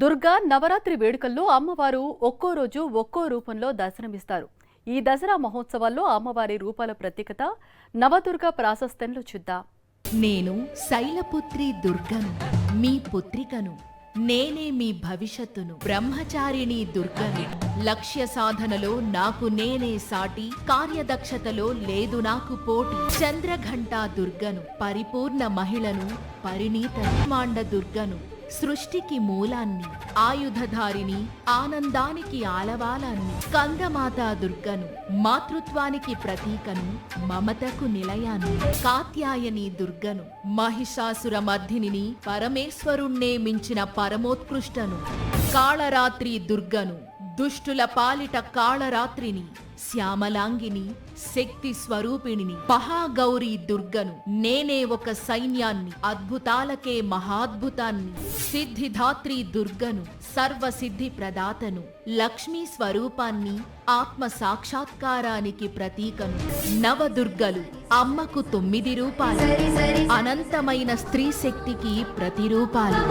దుర్గా నవరాత్రి వేడుకల్లో అమ్మవారు ఒక్కో రోజు ఒక్కో రూపంలో దర్శనమిస్తారు. ఈ దసరా మహోత్సవాల్లో అమ్మవారి రూపాల ప్రత్యేకత, నవదుర్గ ప్రాశస్త్యంలో చూద్దాం. నేను శైలపుత్రి దుర్గను, మీ పుత్రికను. నేనే మీ భవిష్యత్తును. బ్రహ్మచారిణి దుర్గను. లక్ష్య సాధనలో నాకు నేనే సాటి, కార్యదక్షతలో లేదు నాకు పోటీ. చంద్రఘంటా దుర్గను, పరిపూర్ణ మహిళను, పరిణీత మాండ దుర్గను. సృష్టికి మూలాన్ని, ఆయుధధారిని, ఆనందానికి ఆలవాలాన్ని. కందమాతా దుర్గను, మాతృత్వానికి ప్రతీకను, మమతకు నిలయాన్ని. కాత్యాయని దుర్గను, మహిషాసుర మర్దినిని, పరమేశ్వరుణ్ణే మించిన పరమోత్కృష్టను. కాళరాత్రి దుర్గను, దుష్టుల పాలిట కాళరాత్రిని. శ్యామలాంగిని, శక్తి స్వరూపిణిని. మహాగౌరీ దుర్గను, నేనే ఒక సైన్యాన్ని, అద్భుతాలకే మహాద్భుతాన్ని. సిద్ధిధాత్రి దుర్గను, సర్వసిద్ధి ప్రదాతను. లక్ష్మీ స్వరూపాన్ని, ఆత్మ సాక్షాత్కారానికి ప్రతీకను. నవదుర్గలు, అమ్మకు 9 రూపాలు. అనంతమైన స్త్రీ శక్తికి ప్రతిరూపాలు.